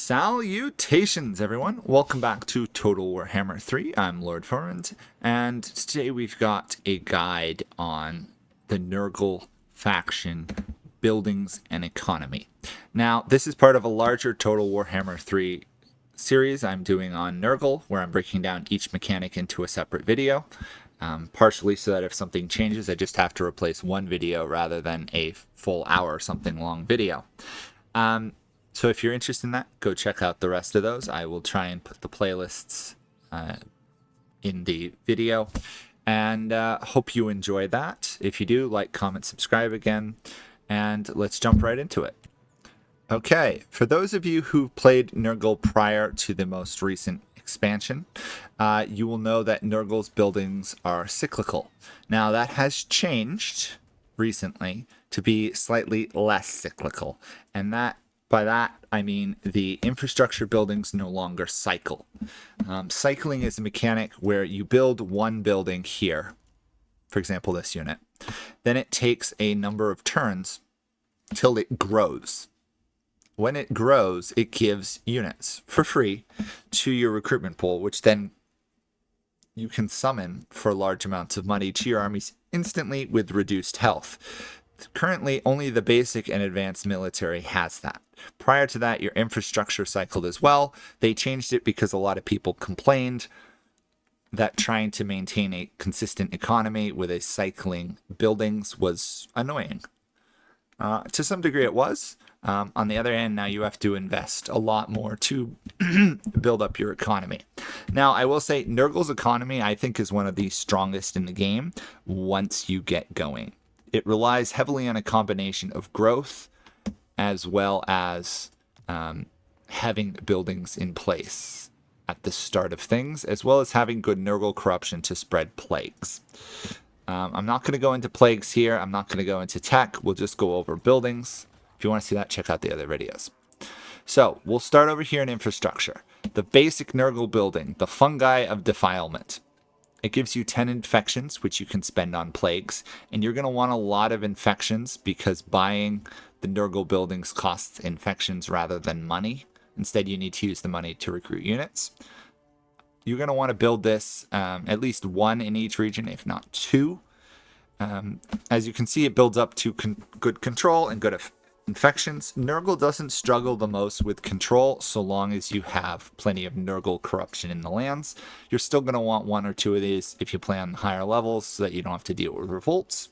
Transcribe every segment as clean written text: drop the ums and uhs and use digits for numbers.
Salutations, everyone. Welcome back to Total Warhammer 3. I'm Lord Forwind, and today we've got a guide on the Nurgle faction, buildings, and economy. Now, this is part of a larger Total Warhammer 3 series I'm doing on Nurgle, where I'm breaking down each mechanic into a separate video, partially so that if something changes, I just have to replace one video rather than a full hour or something long video. So if you're interested in that, go check out the rest of those. I will try and put the playlists in the video, and hope you enjoy that. If you do, like, comment, subscribe again, and let's jump right into it. Okay, for those of you who played Nurgle prior to the most recent expansion, you will know that Nurgle's buildings are cyclical. Now, that has changed recently to be slightly less cyclical, and by that, I mean the infrastructure buildings no longer cycle. Cycling is a mechanic where you build one building here, for example, this unit. Then it takes a number of turns till it grows. When it grows, it gives units for free to your recruitment pool, which then you can summon for large amounts of money to your armies instantly with reduced health. Currently, only the basic and advanced military has that. Prior to that, your infrastructure cycled as well. They changed it because a lot of people complained that trying to maintain a consistent economy with a cycling buildings was annoying. To some degree it was. On the other hand, now you have to invest a lot more to build up your economy. Now, I will say Nurgle's economy, I think, is one of the strongest in the game once you get going. It relies heavily on a combination of growth as well as having buildings in place at the start of things, as well as having good Nurgle corruption to spread plagues. I'm not going to go into plagues here. I'm not going to go into tech. We'll just go over buildings. If you want to see that, check out the other videos. So we'll start over here in infrastructure. The basic Nurgle building, the fungi of defilement. It gives you 10 infections, which you can spend on plagues. And you're going to want a lot of infections because buying the Nurgle buildings costs infections rather than money. Instead, you need to use the money to recruit units. You're going to want to build this at least one in each region, if not two. As you can see, it builds up to good control and good infections. Nurgle doesn't struggle the most with control so long as you have plenty of Nurgle corruption in the lands. You're still going to want one or two of these if you play on higher levels so that you don't have to deal with revolts.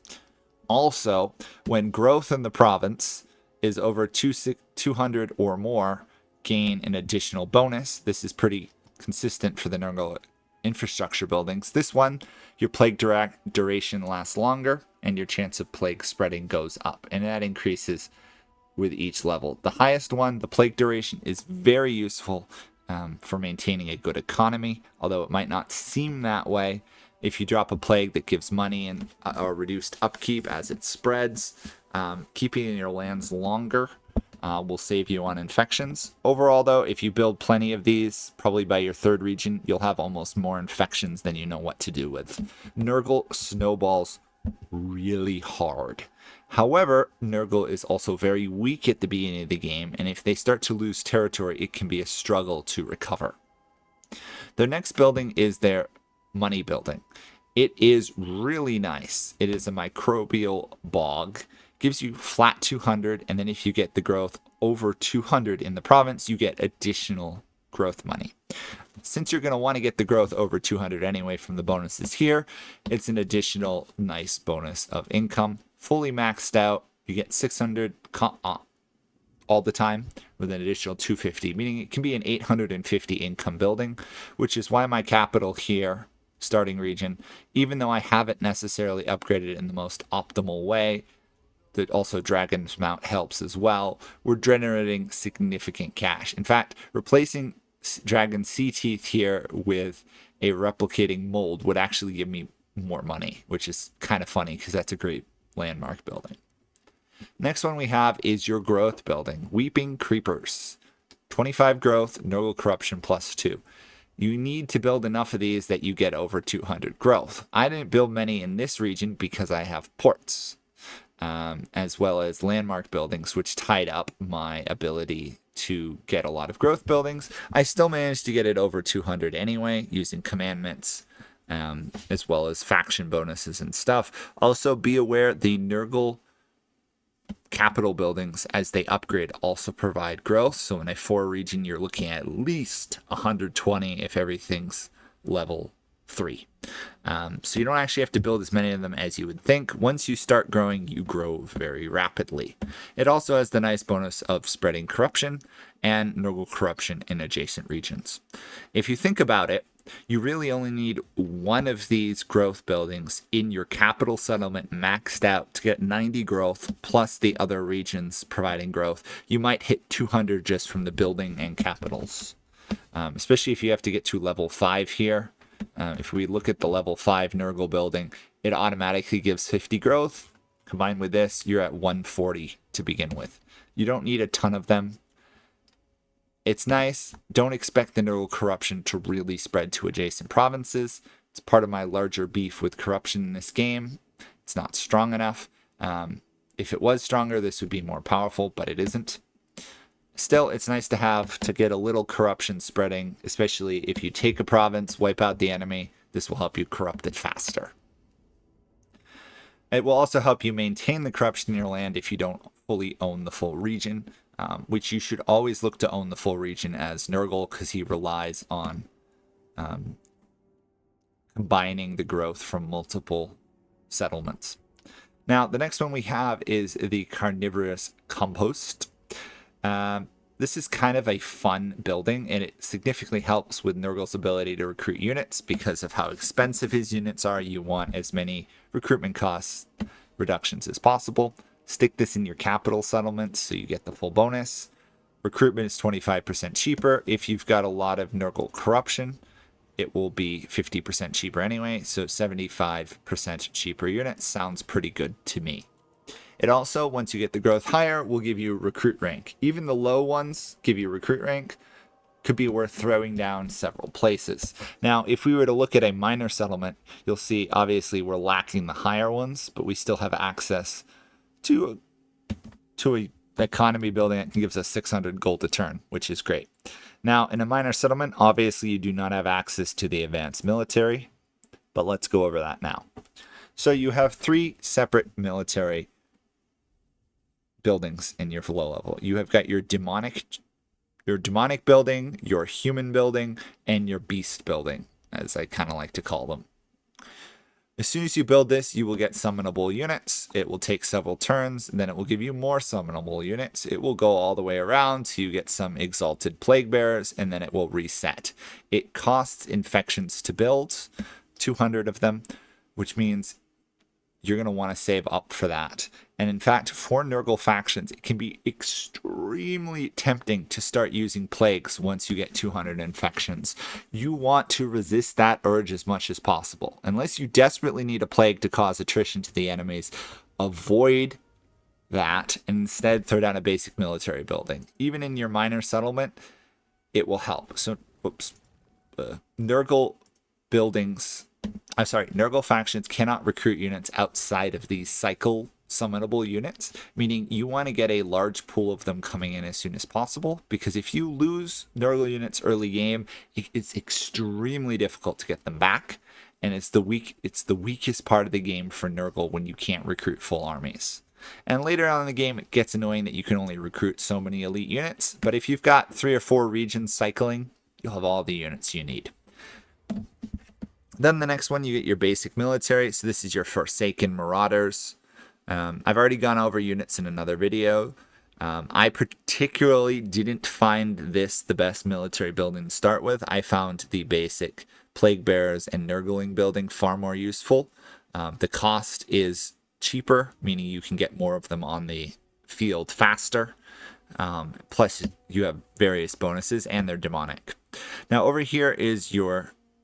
Also, when growth in the province is over 200 or more, gain an additional bonus. This is pretty consistent for the Nurgle infrastructure buildings. This one, your plague duration lasts longer and your chance of plague spreading goes up, and that increases with each level. The highest one, the plague duration, is very useful for maintaining a good economy, although it might not seem that way. If you drop a plague that gives money and or reduced upkeep as it spreads, keeping in your lands longer will save you on infections. Overall, though, if you build plenty of these, probably by your third region, you'll have almost more infections than you know what to do with. Nurgle snowballs really hard. However, Nurgle is also very weak at the beginning of the game, and if they start to lose territory, it can be a struggle to recover. Their next building is their money building. It is really nice. It is a microbial bog. Gives you flat 200, and then if you get the growth over 200 in the province, you get additional growth money. Since you're going to want to get the growth over 200 anyway from the bonuses here, it's an additional nice bonus of income. Fully maxed out, you get 600 all the time with an additional 250, meaning it can be an 850 income building, which is why my capital here, starting region, even though I haven't necessarily upgraded it in the most optimal way, that also Dragon's Mount helps as well, we're generating significant cash. In fact, replacing Dragon Sea Teeth here with a replicating mold would actually give me more money, which is kind of funny because that's a great landmark building. Next one we have is your growth building, Weeping Creepers. 25 growth, Nurgle corruption +2. You need to build enough of these that you get over 200 growth. I didn't build many in this region because I have ports, as well as landmark buildings, which tied up my ability to get a lot of growth buildings. I still managed to get it over 200 anyway, using commandments, as well as faction bonuses and stuff. Also, be aware the Nurgle capital buildings, as they upgrade, also provide growth. So in a 4 region, you're looking at least 120 if everything's level 3. So you don't actually have to build as many of them as you would think. Once you start growing, you grow very rapidly. It also has the nice bonus of spreading corruption and Nurgle corruption in adjacent regions. If you think about it, you really only need one of these growth buildings in your capital settlement maxed out to get 90 growth, plus the other regions providing growth. You might hit 200 just from the building and capitals, especially if you have to get to level 5 here. If we look at the level 5 Nurgle building, it automatically gives 50 growth. Combined with this, you're at 140 to begin with. You don't need a ton of them. It's nice. Don't expect the Nurgle corruption to really spread to adjacent provinces. It's part of my larger beef with corruption in this game. It's not strong enough. If it was stronger, this would be more powerful, but it isn't. Still, it's nice to have to get a little corruption spreading, especially if you take a province, wipe out the enemy. This will help you corrupt it faster. It will also help you maintain the corruption in your land if you don't fully own the full region. Which you should always look to own the full region as Nurgle, because he relies on combining the growth from multiple settlements. Now, the next one we have is the Carnivorous Compost. This is kind of a fun building, and it significantly helps with Nurgle's ability to recruit units because of how expensive his units are. You want as many recruitment costs reductions as possible. Stick this in your capital settlements so you get the full bonus. Recruitment is 25% cheaper. If you've got a lot of Nurgle corruption, it will be 50% cheaper anyway. So 75% cheaper units sounds pretty good to me. It also, once you get the growth higher, will give you recruit rank. Even the low ones give you recruit rank. Could be worth throwing down several places. Now, if we were to look at a minor settlement, you'll see obviously we're lacking the higher ones, but we still have access to a economy building that gives us 600 gold a turn, which is great. Now, in a minor settlement, obviously you do not have access to the advanced military, but let's go over that now. So you have 3 separate military buildings in your low level. You have got your demonic building, your human building, and your beast building, as I kind of like to call them. As soon as you build this, you will get summonable units. It will take several turns, and then it will give you more summonable units. It will go all the way around till you get some exalted plague bearers, and then it will reset. It costs infections to build, 200 of them, which means you're going to want to save up for that. And in fact, for Nurgle factions, it can be extremely tempting to start using plagues once you get 200 infections. You want to resist that urge as much as possible. Unless you desperately need a plague to cause attrition to the enemies, avoid that and instead throw down a basic military building. Even in your minor settlement, it will help. So, Nurgle factions cannot recruit units outside of these cycle summonable units, meaning you want to get a large pool of them coming in as soon as possible, because if you lose Nurgle units early game, it's extremely difficult to get them back, and it's the weakest part of the game for Nurgle when you can't recruit full armies. And later on in the game, it gets annoying that you can only recruit so many elite units, but if you've got 3 or 4 regions cycling, you'll have all the units you need. Then the next one, you get your basic military. So this is your Forsaken Marauders. I've already gone over units in another video. I particularly didn't find this the best military building to start with. I found the basic Plague Bearers and Nurgling building far more useful. The cost is cheaper, meaning you can get more of them on the field faster. Plus, you have various bonuses, and they're demonic. Now, over here is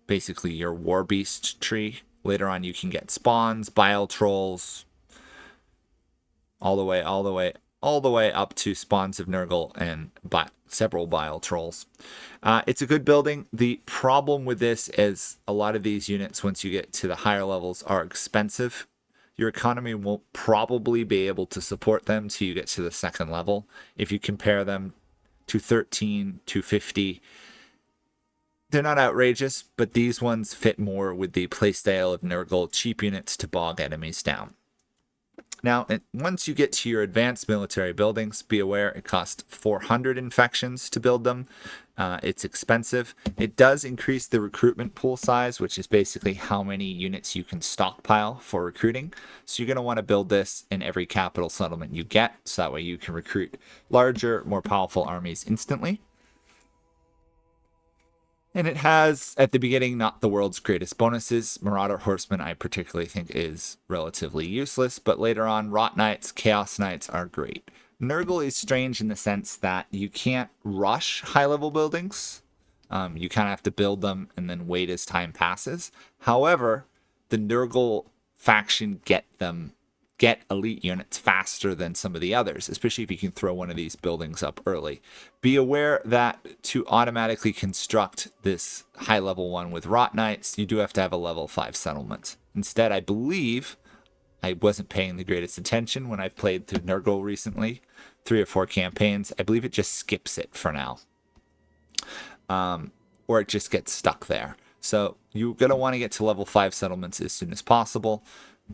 basically your War Beast tree. Later on, you can get spawns, Bile Trolls, all the way up to spawns of Nurgle and several Bile Trolls. It's a good building. The problem with this is a lot of these units, once you get to the higher levels, are expensive. Your economy won't probably be able to support them till you get to the second level. If you compare them 213, 250. They're not outrageous, but these ones fit more with the playstyle of Nurgle, cheap units to bog enemies down. Now, once you get to your advanced military buildings, be aware it costs 400 infections to build them. It's expensive. It does increase the recruitment pool size, which is basically how many units you can stockpile for recruiting. So you're going to want to build this in every capital settlement you get, so that way you can recruit larger, more powerful armies instantly. And it has, at the beginning, not the world's greatest bonuses. Marauder Horsemen, I particularly think, is relatively useless, but later on, Rot Knights, Chaos Knights are great. Nurgle is strange in the sense that you can't rush high-level buildings. You kind of have to build them and then wait as time passes. However, the Nurgle faction get elite units faster than some of the others, especially if you can throw one of these buildings up early. Be aware that to automatically construct this high level one with Rot Knights, you do have to have a level 5 settlement. Instead, I believe, I wasn't paying the greatest attention when I've played through Nurgle recently, 3 or 4 campaigns, I believe it just skips it for now. Or it just gets stuck there. So you're going to want to get to level 5 settlements as soon as possible.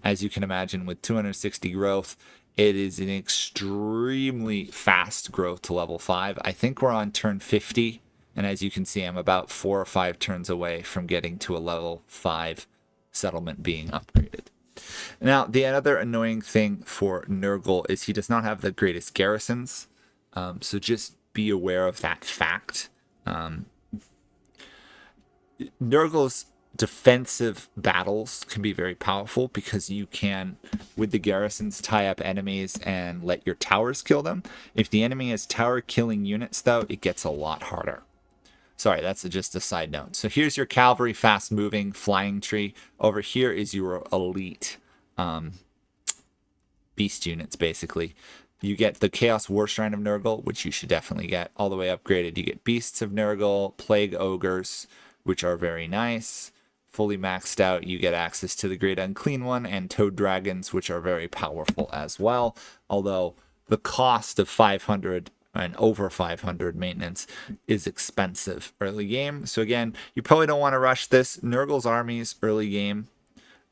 As you can imagine, with 260 growth, it is an extremely fast growth to level 5. I think we're on turn 50, and as you can see, I'm about 4 or 5 turns away from getting to a level 5 settlement being upgraded. Now, the other annoying thing for Nurgle is he does not have the greatest garrisons, so just be aware of that fact. Nurgle's defensive battles can be very powerful because you can, with the garrisons, tie up enemies and let your towers kill them. If the enemy has tower killing units, though, it gets a lot harder. Sorry, that's just a side note. So here's your cavalry fast moving flying tree. Over here is your elite beast units, basically. You get the Chaos War Shrine of Nurgle, which you should definitely get all the way upgraded. You get Beasts of Nurgle, Plague Ogres, which are very nice. Fully maxed out, you get access to the Great Unclean One and Toad Dragons, which are very powerful as well. Although the cost of 500 and over 500 maintenance is expensive early game. So again, you probably don't want to rush this. Nurgle's armies early game,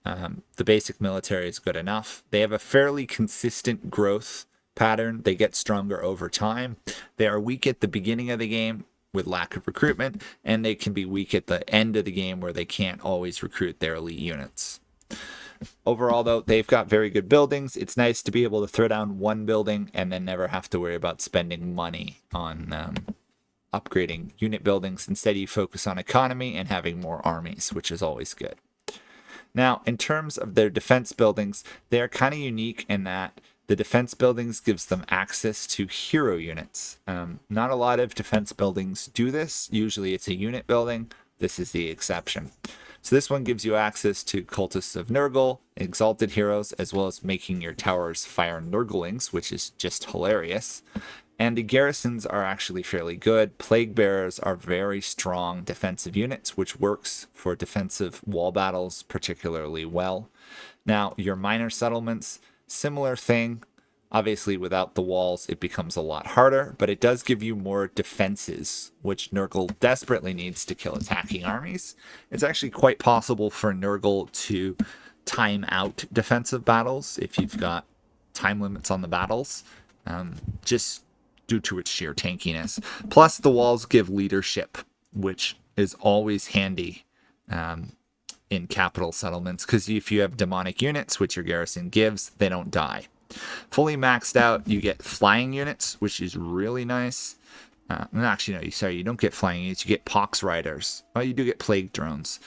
the basic military is good enough. They have a fairly consistent growth pattern. They get stronger over time. They are weak at the beginning of the game with lack of recruitment, and they can be weak at the end of the game where they can't always recruit their elite units. Overall, though, they've got very good buildings. It's nice to be able to throw down one building and then never have to worry about spending money on upgrading unit buildings. Instead, you focus on economy and having more armies, which is always good. Now, in terms of their defense buildings, they're kind of unique in that the defense buildings gives them access to hero units. Not a lot of defense buildings do this. Usually it's a unit building. This is the exception. So this one gives you access to Cultists of Nurgle, Exalted Heroes, as well as making your towers fire Nurglings, which is just hilarious. And the garrisons are actually fairly good. Plague Bearers are very strong defensive units, which works for defensive wall battles particularly well. Now, your minor settlements, similar thing. Obviously, without the walls, it becomes a lot harder, but it does give you more defenses, which Nurgle desperately needs to kill attacking armies. It's actually quite possible for Nurgle to time out defensive battles if you've got time limits on the battles, just due to its sheer tankiness. Plus, the walls give leadership, which is always handy in capital settlements, because if you have demonic units, which your garrison gives, they don't die. Fully maxed out, you get flying units, which is really nice. Actually, no, sorry, you don't get flying units, you get pox riders. Well, you do get plague drones,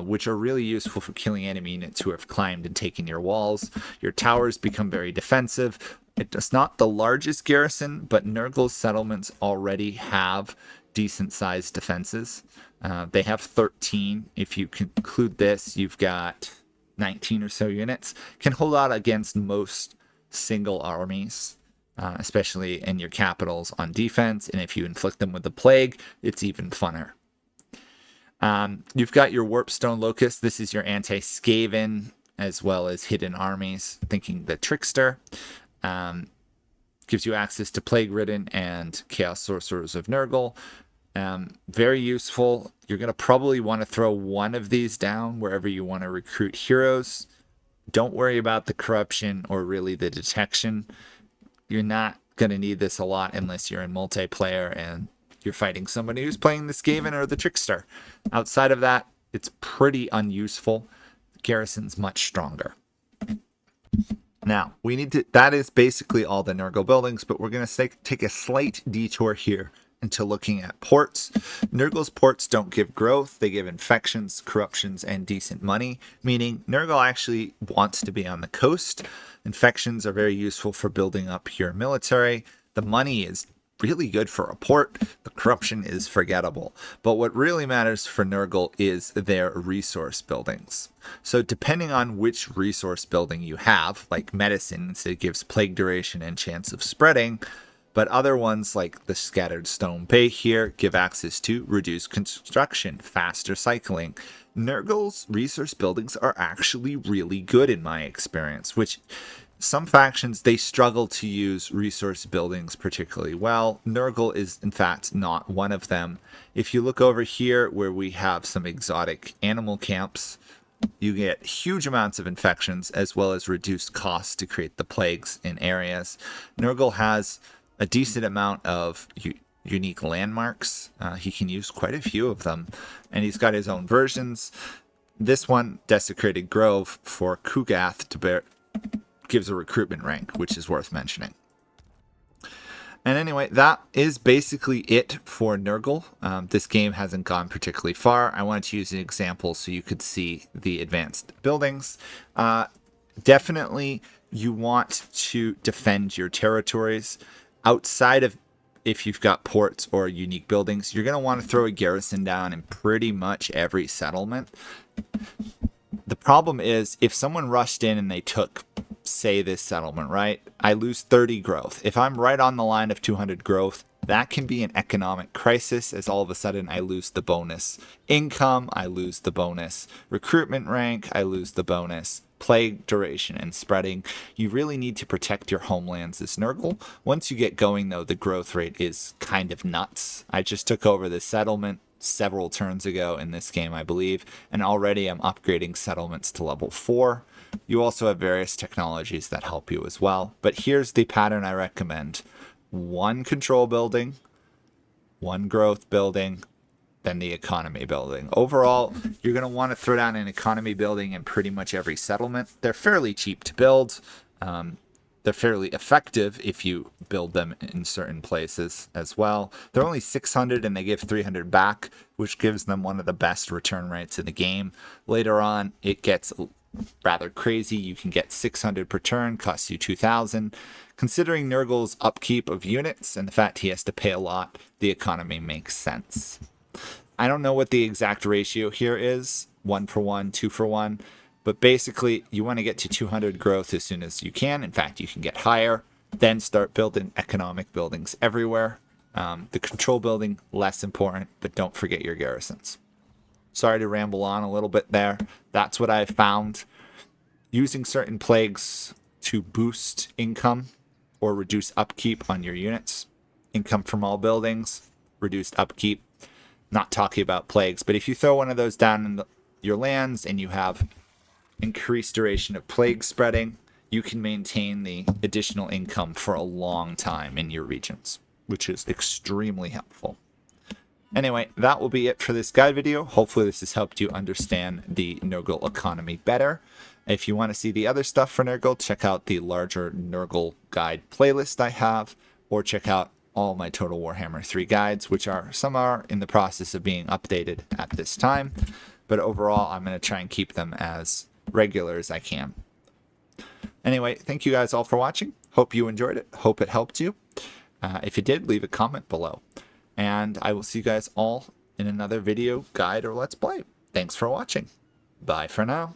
which are really useful for killing enemy units who have climbed and taken your walls. Your towers become very defensive. It's not the largest garrison, but Nurgle's settlements already have decent sized defenses. They have 13. If you conclude this, you've got 19 or so units. Can hold out against most single armies, especially in your capitals on defense. And if you inflict them with the plague, it's even funner. You've got your Warpstone Locust. This is your anti-Skaven as well as hidden armies, thinking the Trickster. Gives you access to Plague Ridden and Chaos Sorcerers of Nurgle. Very useful. You're going to probably want to throw one of these down wherever you want to recruit heroes. Don't worry about the corruption or really the detection. You're not going to need this a lot unless you're in multiplayer and you're fighting somebody who's playing the Skaven or the Trickster. Outside of that, it's pretty unuseful. Garrison's much stronger. Now, that is basically all the Nurgle buildings, but we're going to take a slight detour here into looking at ports. Nurgle's ports don't give growth, they give infections, corruptions, and decent money, meaning Nurgle actually wants to be on the coast. Infections are very useful for building up your military. The money is really good for a port. The corruption is forgettable. But what really matters for Nurgle is their resource buildings. So depending on which resource building you have, like medicines, it gives plague duration and chance of spreading. But other ones like the Scattered Stone Bay here give access to reduced construction, faster cycling. Nurgle's resource buildings are actually really good in my experience, which some factions, they struggle to use resource buildings particularly well. Nurgle is, in fact, not one of them. If you look over here where we have some exotic animal camps, you get huge amounts of infections as well as reduced costs to create the plagues in areas. Nurgle has a decent amount of unique landmarks. He can use quite a few of them, and he's got his own versions. This one, Desecrated Grove for Kugath, gives a recruitment rank, which is worth mentioning. And anyway, that is basically it for Nurgle. This game hasn't gone particularly far. I wanted to use an example so you could see the advanced buildings. Definitely, you want to defend your territories. Outside of if you've got ports or unique buildings, you're going to want to throw a garrison down in pretty much every settlement. The problem is if someone rushed in and they took, say, this settlement, right? I lose 30 growth. If I'm right on the line of 200 growth, that can be an economic crisis, as all of a sudden I lose the bonus income, I lose the bonus recruitment rank, I lose the bonus plague duration and spreading. You really need to protect your homelands as Nurgle. Once you get going, though, the growth rate is kind of nuts. I just took over this settlement several turns ago in this game, I believe, and already I'm upgrading settlements to level 4. You also have various technologies that help you as well. But here's the pattern I recommend. 1 control building, 1 growth building, then the economy building. Overall, you're going to want to throw down an economy building in pretty much every settlement. They're fairly cheap to build. They're fairly effective if you build them in certain places as well. They're only 600 and they give 300 back, which gives them one of the best return rates in the game. Later on, it gets rather crazy. You can get 600 per turn, costs you 2,000. Considering Nurgle's upkeep of units and the fact he has to pay a lot, the economy makes sense. I don't know what the exact ratio here is, 1 for 1, 2 for 1, but basically you want to get to 200 growth as soon as you can. In fact, you can get higher, then start building economic buildings everywhere. The control building, less important, but don't forget your garrisons. Sorry to ramble on a little bit there. That's what I've found. Using certain plagues to boost income or reduce upkeep on your units. Income from all buildings, reduced upkeep. Not talking about plagues, but if you throw one of those down in your lands and you have increased duration of plague spreading, you can maintain the additional income for a long time in your regions, which is extremely helpful. Anyway, that will be it for this guide video. Hopefully this has helped you understand the Nurgle economy better. If you want to see the other stuff for Nurgle, check out the larger Nurgle guide playlist I have, or check out all my Total Warhammer 3 guides, which some are in the process of being updated at this time. But overall, I'm going to try and keep them as regular as I can. Anyway, thank you guys all for watching. Hope you enjoyed it. Hope it helped you. If it did, leave a comment below. And I will see you guys all in another video, guide, or let's play. Thanks for watching. Bye for now.